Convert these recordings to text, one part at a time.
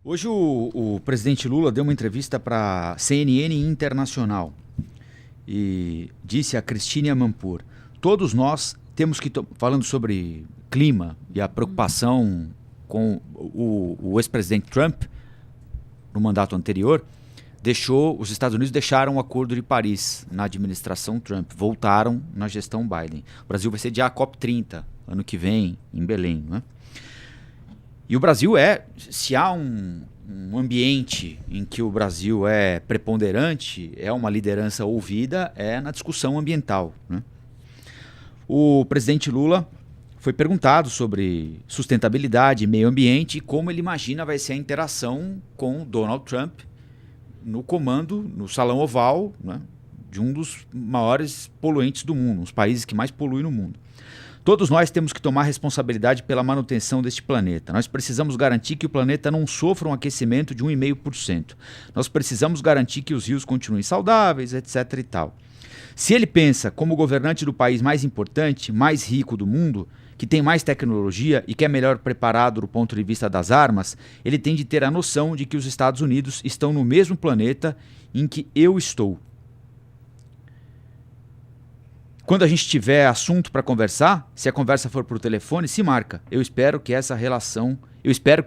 Hoje o presidente Lula deu uma entrevista para CNN Internacional e disse a Christine Amanpour: todos nós temos que, falando sobre clima e a preocupação com o ex-presidente Trump no mandato anterior, os Estados Unidos deixaram o Acordo de Paris na administração Trump, voltaram na gestão Biden. O Brasil vai sediar a COP30 ano que vem em Belém, não é? E o Brasil se há um ambiente em que o Brasil é preponderante, é uma liderança ouvida, é na discussão ambiental, né? O presidente Lula foi perguntado sobre sustentabilidade, meio ambiente e como ele imagina vai ser a interação com Donald Trump no comando, no Salão Oval, né, de um dos maiores poluentes do mundo, um dos países que mais poluem no mundo. Todos nós temos que tomar responsabilidade pela manutenção deste planeta. Nós precisamos garantir que o planeta não sofra um aquecimento de 1,5%. Nós precisamos garantir que os rios continuem saudáveis, etc. e tal. Se ele pensa como governante do país mais importante, mais rico do mundo, que tem mais tecnologia e que é melhor preparado do ponto de vista das armas, ele tem de ter a noção de que os Estados Unidos estão no mesmo planeta em que eu estou. Quando a gente tiver assunto para conversar, se a conversa for por telefone, se marca. Eu espero que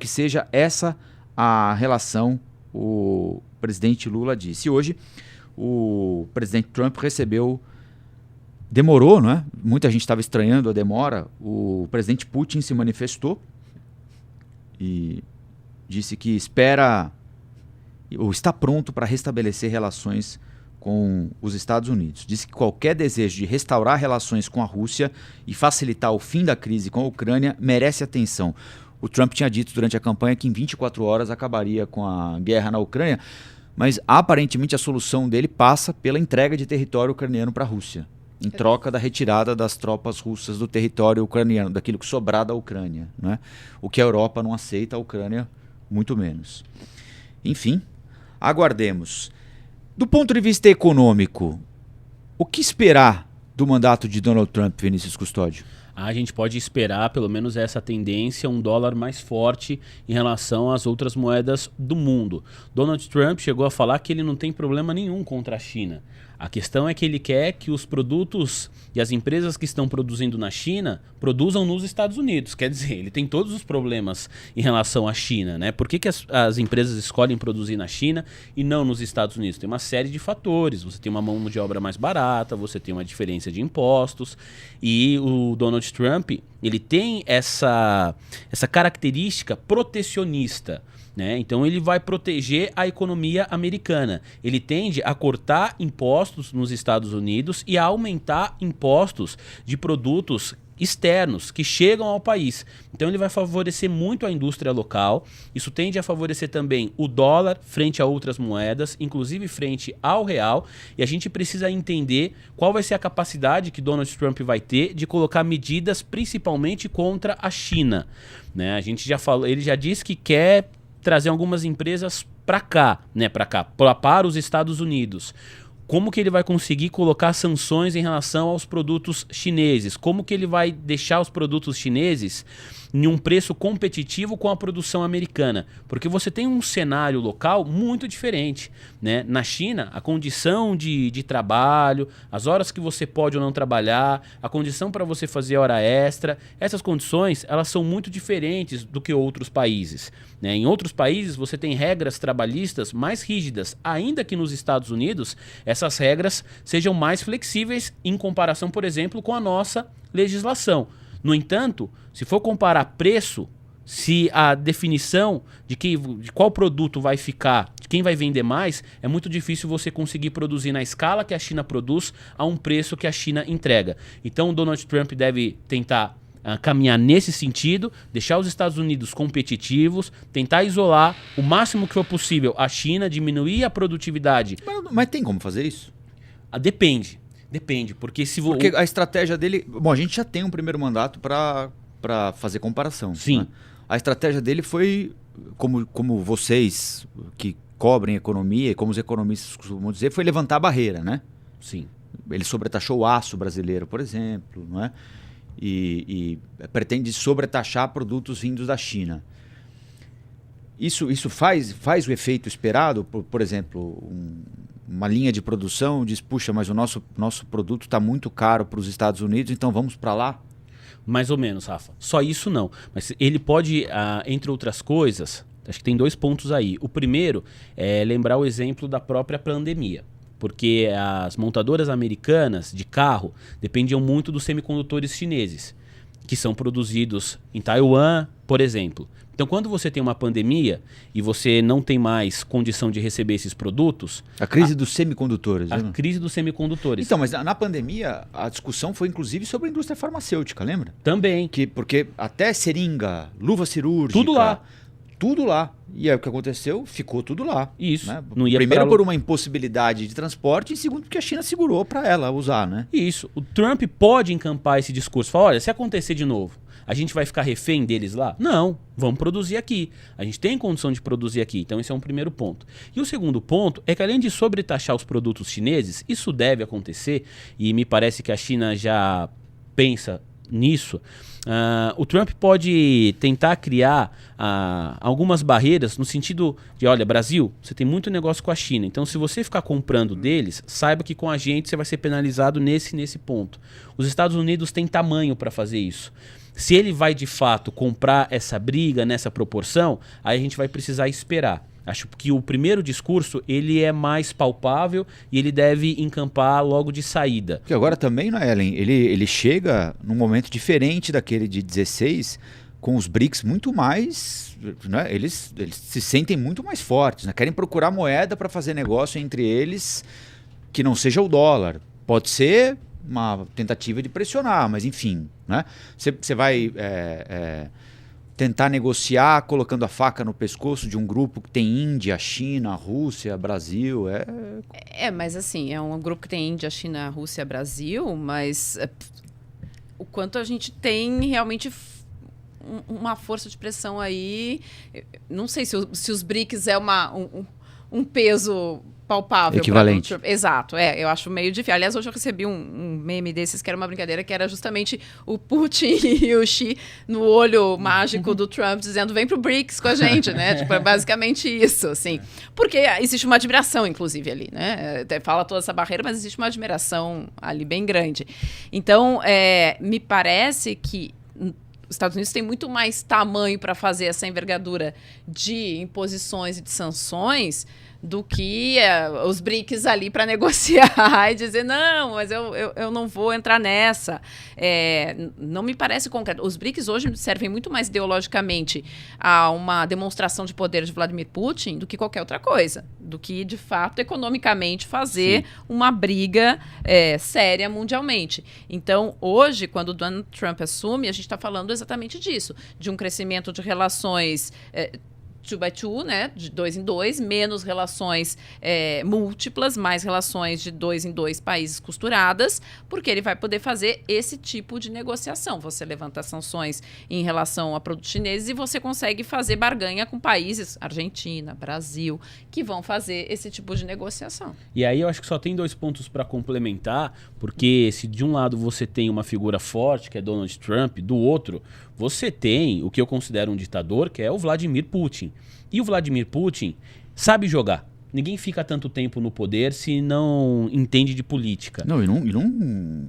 seja essa a relação, o presidente Lula disse. E hoje o presidente Trump demorou, não é? Muita gente estava estranhando a demora. O presidente Putin se manifestou e disse que espera ou está pronto para restabelecer relações com os Estados Unidos. Disse que qualquer desejo de restaurar relações com a Rússia e facilitar o fim da crise com a Ucrânia merece atenção. O Trump tinha dito durante a campanha que em 24 horas acabaria com a guerra na Ucrânia, mas aparentemente a solução dele passa pela entrega de território ucraniano para a Rússia, em troca da retirada das tropas russas do território ucraniano, daquilo que sobrar da Ucrânia, né? O que a Europa não aceita, a Ucrânia muito menos. Enfim, aguardemos. Do ponto de vista econômico, o que esperar do mandato de Donald Trump, Vinícius Custódio? A gente pode esperar pelo menos essa tendência, um dólar mais forte em relação às outras moedas do mundo. Donald Trump chegou a falar que ele não tem problema nenhum contra a China. A questão é que ele quer que os produtos e as empresas que estão produzindo na China produzam nos Estados Unidos. Quer dizer, ele tem todos os problemas em relação à China, né? Por que as empresas escolhem produzir na China e não nos Estados Unidos? Tem uma série de fatores. Você tem uma mão de obra mais barata, você tem uma diferença de impostos. E o Donald Trump, ele tem essa característica protecionista, né? Então ele vai proteger a economia americana. Ele tende a cortar impostos nos Estados Unidos e a aumentar impostos de produtos externos que chegam ao país. Então ele vai favorecer muito a indústria local. Isso tende a favorecer também o dólar frente a outras moedas, inclusive frente ao real. E a gente precisa entender qual vai ser a capacidade que Donald Trump vai ter de colocar medidas principalmente contra a China, né? A gente já falou, ele já disse que quer trazer algumas empresas para cá, né, para os Estados Unidos. Como que ele vai conseguir colocar sanções em relação aos produtos chineses? Como que ele vai deixar os produtos chineses em um preço competitivo com a produção americana? Porque você tem um cenário local muito diferente, né? Na China, a condição de trabalho, as horas que você pode ou não trabalhar, a condição para você fazer hora extra, essas condições elas são muito diferentes do que outros países, né? Em outros países você tem regras trabalhistas mais rígidas, ainda que nos Estados Unidos essas regras sejam mais flexíveis em comparação, por exemplo, com a nossa legislação. No entanto, se for comparar preço, se a definição de qual produto vai ficar, de quem vai vender mais, é muito difícil você conseguir produzir na escala que a China produz a um preço que a China entrega. Então o Donald Trump deve tentar caminhar nesse sentido, deixar os Estados Unidos competitivos, tentar isolar o máximo que for possível a China, diminuir a produtividade. Mas tem como fazer isso? Depende, porque Porque a estratégia dele... Bom, a gente já tem um primeiro mandato para fazer comparação. Sim. Né? A estratégia dele foi, como vocês que cobrem economia e como os economistas costumam dizer, foi levantar a barreira, né? Sim. Ele sobretaxou o aço brasileiro, por exemplo, não é? E pretende sobretaxar produtos vindos da China. Isso faz o efeito esperado? Por exemplo, uma linha de produção diz, puxa, mas o nosso produto está muito caro para os Estados Unidos, então vamos para lá? Mais ou menos, Rafa. Só isso não. Mas ele pode, entre outras coisas, acho que tem 2 pontos aí. O primeiro é lembrar o exemplo da própria pandemia. Porque as montadoras americanas de carro dependiam muito dos semicondutores chineses, que são produzidos em Taiwan, por exemplo. Então, quando você tem uma pandemia e você não tem mais condição de receber esses produtos... A crise dos semicondutores. A crise dos semicondutores. Então, mas na pandemia, a discussão foi inclusive sobre a indústria farmacêutica, lembra? Também. Porque até seringa, luva cirúrgica... Tudo lá. Tudo lá. E aí o que aconteceu? Ficou tudo lá. Isso. Né? Não ia Primeiro por uma impossibilidade de transporte e segundo porque a China segurou para ela usar, né? Isso. O Trump pode encampar esse discurso. Falar, olha, se acontecer de novo, a gente vai ficar refém deles lá? Não. Vamos produzir aqui. A gente tem condição de produzir aqui. Então esse é um primeiro ponto. E o segundo ponto é que além de sobretaxar os produtos chineses, isso deve acontecer e me parece que a China já pensa nisso. O Trump pode tentar criar algumas barreiras no sentido de, olha, Brasil, você tem muito negócio com a China, então se você ficar comprando deles, saiba que com a gente você vai ser penalizado nesse ponto. Os Estados Unidos têm tamanho para fazer isso. Se ele vai de fato comprar essa briga nessa proporção, aí a gente vai precisar esperar. Acho que o primeiro discurso ele é mais palpável e ele deve encampar logo de saída. Porque agora também, né, Ellen, ele chega num momento diferente daquele de 16, com os BRICS muito mais... Né, eles se sentem muito mais fortes, né, querem procurar moeda para fazer negócio entre eles que não seja o dólar. Pode ser uma tentativa de pressionar, mas enfim, né, você vai... tentar negociar colocando a faca no pescoço de um grupo que tem Índia, China, Rússia, Brasil. Mas assim, é um grupo que tem Índia, China, Rússia, Brasil, mas o quanto a gente tem realmente uma força de pressão aí. Não sei se os BRICS é um peso palpável. Equivalente. Exato, eu acho meio difícil. Aliás, hoje eu recebi um meme desses que era uma brincadeira, que era justamente o Putin e o Xi no olho mágico do Trump dizendo, vem pro BRICS com a gente, né? Tipo, é basicamente isso, assim. Porque existe uma admiração, inclusive, ali, né? Fala toda essa barreira, mas existe uma admiração ali bem grande. Então, me parece que os Estados Unidos têm muito mais tamanho para fazer essa envergadura de imposições e de sanções do que os BRICS ali para negociar e dizer, não, mas eu não vou entrar nessa. Não me parece concreto. Os BRICS hoje servem muito mais ideologicamente a uma demonstração de poder de Vladimir Putin do que qualquer outra coisa, do que, de fato, economicamente fazer uma briga séria mundialmente. Então, hoje, quando o Donald Trump assume, a gente está falando exatamente disso, de um crescimento de relações... two by two, né, de 2 em 2, menos relações múltiplas, mais relações de 2 em 2 países costuradas, porque ele vai poder fazer esse tipo de negociação. Você levanta sanções em relação a produtos chineses e você consegue fazer barganha com países, Argentina, Brasil, que vão fazer esse tipo de negociação. E aí eu acho que só tem 2 pontos para complementar, porque se de um lado você tem uma figura forte, que é Donald Trump, do outro, você tem o que eu considero um ditador, que é o Vladimir Putin. E o Vladimir Putin sabe jogar. Ninguém fica tanto tempo no poder se não entende de política. Não, e não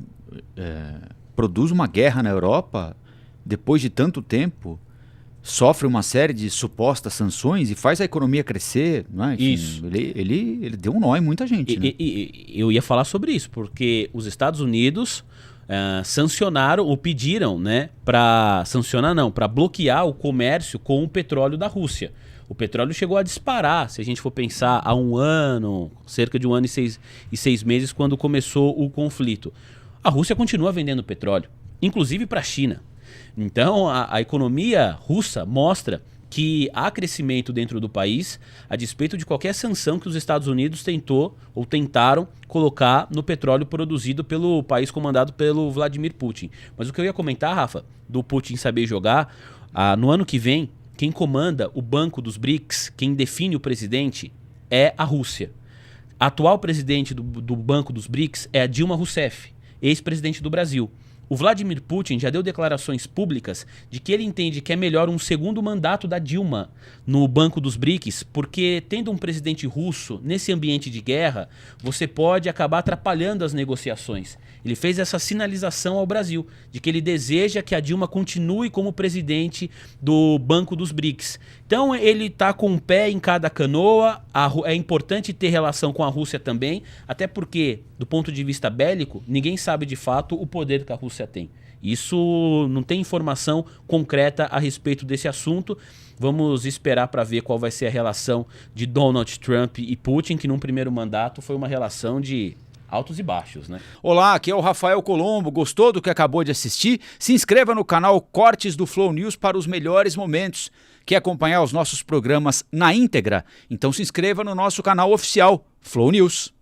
produz uma guerra na Europa depois de tanto tempo, sofre uma série de supostas sanções e faz a economia crescer. Não é? Enfim, isso. Ele deu um nó em muita gente. Né? Eu ia falar sobre isso, porque os Estados Unidos... sancionaram ou pediram, né, para sancionar não, para bloquear o comércio com o petróleo da Rússia. O petróleo chegou a disparar, se a gente for pensar, há um ano, cerca de 1 ano e 6 meses, quando começou o conflito. A Rússia continua vendendo petróleo, inclusive para a China. Então, a economia russa mostra que há crescimento dentro do país, a despeito de qualquer sanção que os Estados Unidos tentou ou tentaram colocar no petróleo produzido pelo país comandado pelo Vladimir Putin. Mas o que eu ia comentar, Rafa, do Putin saber jogar, no ano que vem, quem comanda o banco dos BRICS, quem define o presidente, é a Rússia. A atual presidente do banco dos BRICS é a Dilma Rousseff, ex-presidente do Brasil. O Vladimir Putin já deu declarações públicas de que ele entende que é melhor um segundo mandato da Dilma no Banco dos BRICS, porque tendo um presidente russo nesse ambiente de guerra, você pode acabar atrapalhando as negociações. Ele fez essa sinalização ao Brasil, de que ele deseja que a Dilma continue como presidente do Banco dos BRICS. Então ele está com um pé em cada canoa, é importante ter relação com a Rússia também, até porque, do ponto de vista bélico, ninguém sabe de fato o poder que a Rússia tem. Isso não tem informação concreta a respeito desse assunto. Vamos esperar para ver qual vai ser a relação de Donald Trump e Putin, que num primeiro mandato foi uma relação de altos e baixos, né? Olá, aqui é o Rafael Colombo. Gostou do que acabou de assistir? Se inscreva no canal Cortes do Flow News para os melhores momentos. Quer acompanhar os nossos programas na íntegra? Então se inscreva no nosso canal oficial Flow News.